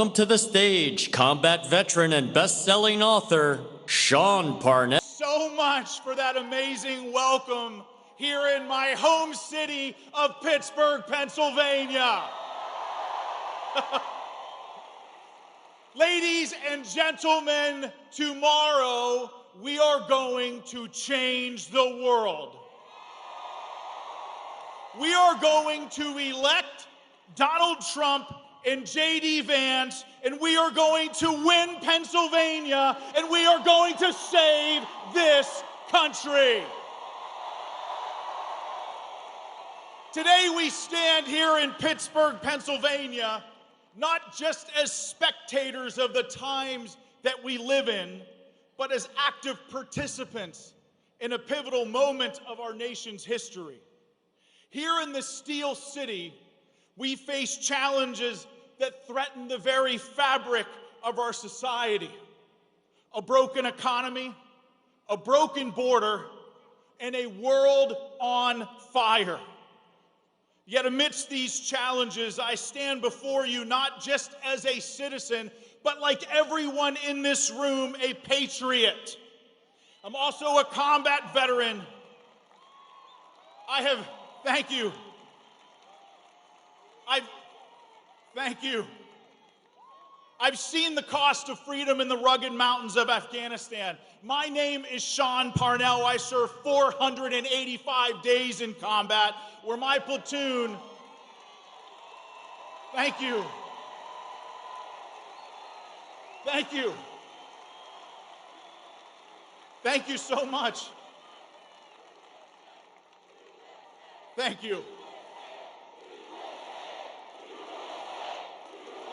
Welcome to the stage, combat veteran and best-selling author, Sean Parnell. So much for that amazing welcome here in my home city of Pittsburgh, Pennsylvania. Ladies and gentlemen, tomorrow we are going to change the world. We are going to elect Donald Trump and J.D. Vance, and we are going to win Pennsylvania, and we are going to save this country. Today we stand here in Pittsburgh, Pennsylvania, not just as spectators of the times that we live in, but as active participants in a pivotal moment of our nation's history. Here in the Steel City, we face challenges that threaten the very fabric of our society. A broken economy, a broken border, and a world on fire. Yet amidst these challenges, I stand before you not just as a citizen, but like everyone in this room, a patriot. I'm also a combat veteran. Thank you. Thank you. I've seen the cost of freedom in the rugged mountains of Afghanistan. My name is Sean Parnell. I served 485 days in combat, where my platoon... Thank you. Thank you. Thank you so much. Thank you.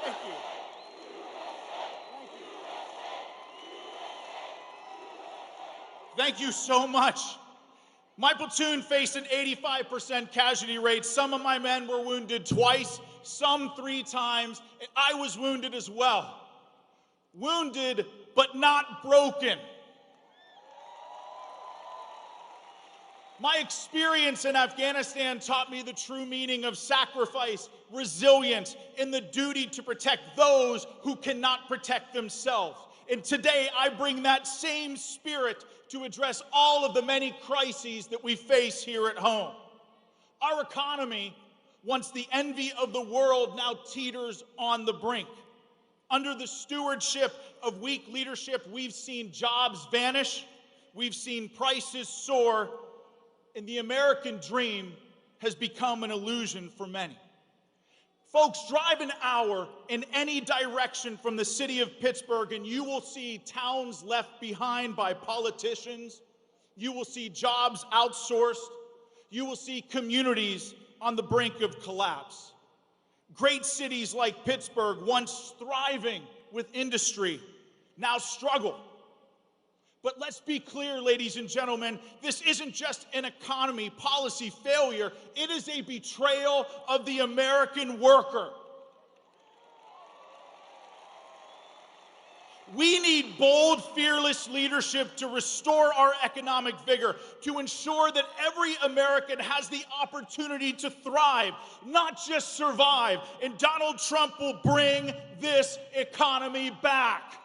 Thank you. Thank you so much. My platoon faced an 85% casualty rate. Some of my men were wounded twice, some 3 times, and I was wounded as well. Wounded, but not broken. My experience in Afghanistan taught me the true meaning of sacrifice, resilience, and the duty to protect those who cannot protect themselves. And today, I bring that same spirit to address all of the many crises that we face here at home. Our economy, once the envy of the world, now teeters on the brink. Under the stewardship of weak leadership, we've seen jobs vanish, we've seen prices soar, and the American dream has become an illusion for many. Folks, drive an hour in any direction from the city of Pittsburgh and you will see towns left behind by politicians. You will see jobs outsourced. You will see communities on the brink of collapse. Great cities like Pittsburgh, once thriving with industry, now struggle. But let's be clear, ladies and gentlemen, this isn't just an economy policy failure. It is a betrayal of the American worker. We need bold, fearless leadership to restore our economic vigor, to ensure that every American has the opportunity to thrive, not just survive. And Donald Trump will bring this economy back.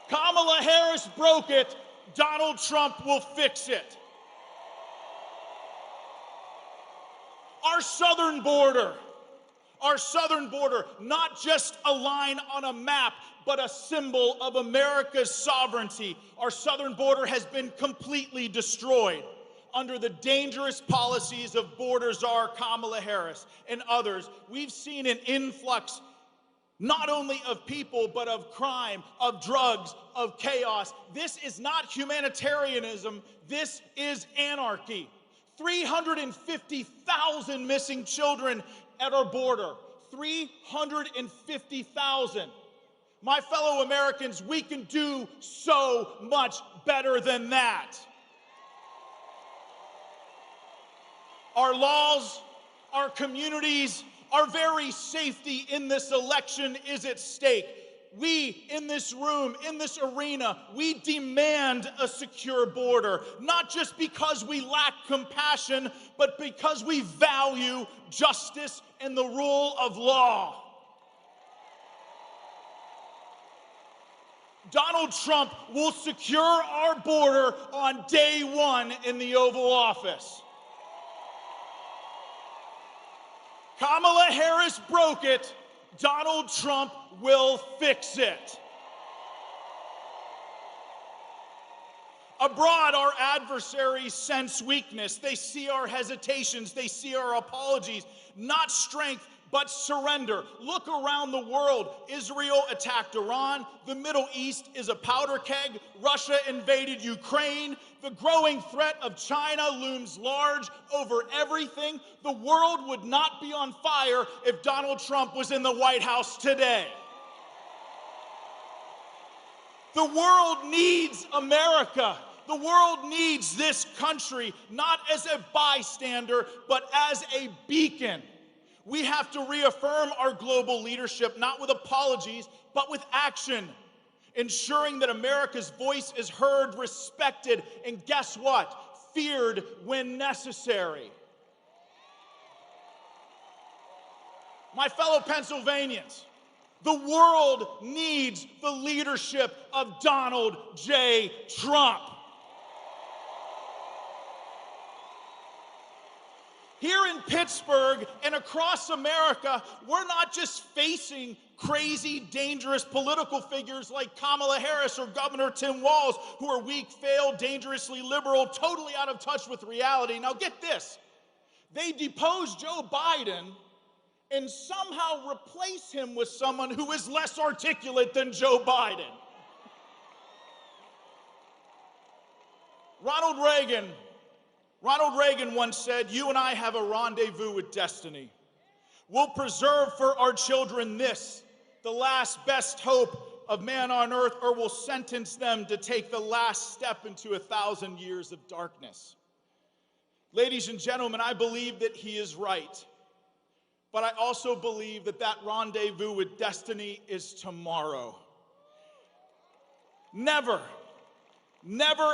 Kamala Harris broke it. Donald Trump will fix it. Our southern border, not just a line on a map, but a symbol of America's sovereignty. Our southern border has been completely destroyed under the dangerous policies of border czar Kamala Harris and others. We've seen an influx not only of people, but of crime, of drugs, of chaos. This is not humanitarianism. This is anarchy. 350,000 missing children at our border. 350,000. My fellow Americans, we can do so much better than that. Our laws, our communities, our very safety in this election is at stake. We in this room, in this arena, we demand a secure border, not just because we lack compassion, but because we value justice and the rule of law. Donald Trump will secure our border on day one in the Oval Office. Kamala Harris broke it. Donald Trump will fix it. Abroad, our adversaries sense weakness. They see our hesitations. They see our apologies. Not strength, but surrender. Look around the world. Israel attacked Iran. The Middle East is a powder keg. Russia invaded Ukraine. The growing threat of China looms large over everything. The world would not be on fire if Donald Trump was in the White House today. The world needs America. The world needs this country, not as a bystander, but as a beacon. We have to reaffirm our global leadership, not with apologies, but with action, ensuring that America's voice is heard, respected, and guess what? Feared when necessary. My fellow Pennsylvanians, the world needs the leadership of Donald J. Trump. Here in Pittsburgh and across America, we're not just facing crazy, dangerous political figures like Kamala Harris or Governor Tim Walz, who are weak, failed, dangerously liberal, totally out of touch with reality. Now get this, they depose Joe Biden and somehow replace him with someone who is less articulate than Joe Biden. Ronald Reagan once said, "You and I have a rendezvous with destiny. We'll preserve for our children this, the last best hope of man on earth, or we'll sentence them to take the last step into 1,000 years of darkness." Ladies and gentlemen, I believe that he is right. But I also believe that that rendezvous with destiny is tomorrow. Never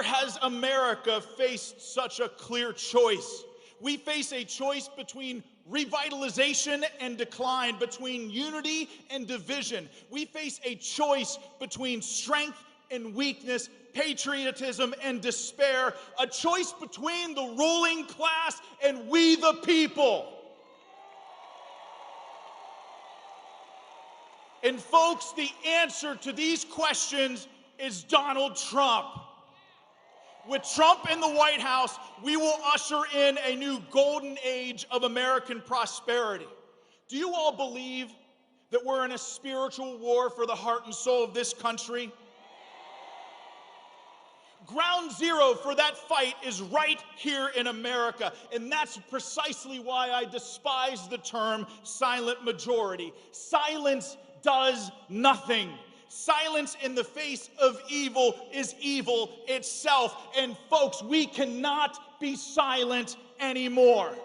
has America faced such a clear choice. We face a choice between revitalization and decline, between unity and division. We face a choice between strength and weakness, patriotism and despair, a choice between the ruling class and we the people. And folks, the answer to these questions is Donald Trump. With Trump in the White House, we will usher in a new golden age of American prosperity. Do you all believe that we're in a spiritual war for the heart and soul of this country? Ground zero for that fight is right here in America, and that's precisely why I despise the term silent majority. Silence does nothing. Silence in the face of evil is evil itself. And folks, we cannot be silent anymore.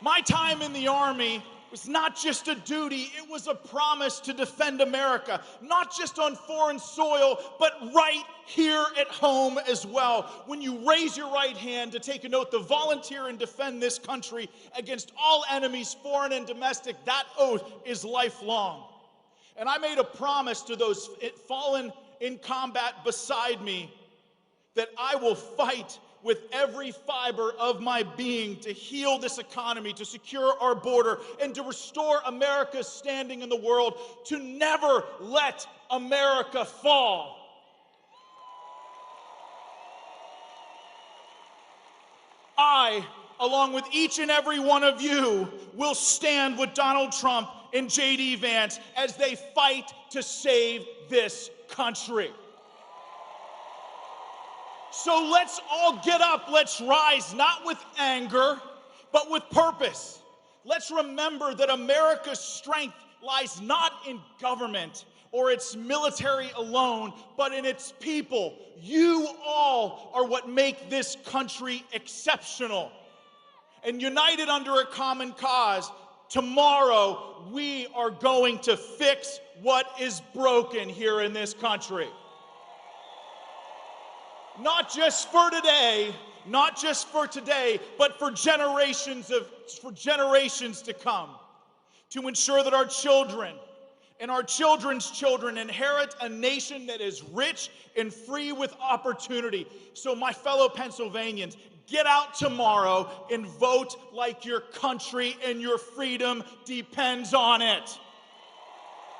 My time in the Army was not just a duty, it was a promise to defend America, not just on foreign soil, but right here at home as well. When you raise your right hand to take an oath to volunteer and defend this country against all enemies, foreign and domestic, that oath is lifelong. And I made a promise to those fallen in combat beside me that I will fight with every fiber of my being to heal this economy, to secure our border, and to restore America's standing in the world, to never let America fall. I, along with each and every one of you, will stand with Donald Trump and J.D. Vance as they fight to save this country. So let's all get up, let's rise, not with anger, but with purpose. Let's remember that America's strength lies not in government or its military alone, but in its people. You all are what make this country exceptional. And united under a common cause, Tomorrow, we are going to fix what is broken here in this country. Not just for today, but for generations to come, to ensure that our children and our children's children inherit a nation that is rich and free with opportunity. So my fellow Pennsylvanians, get out tomorrow and vote like your country and your freedom depends on it.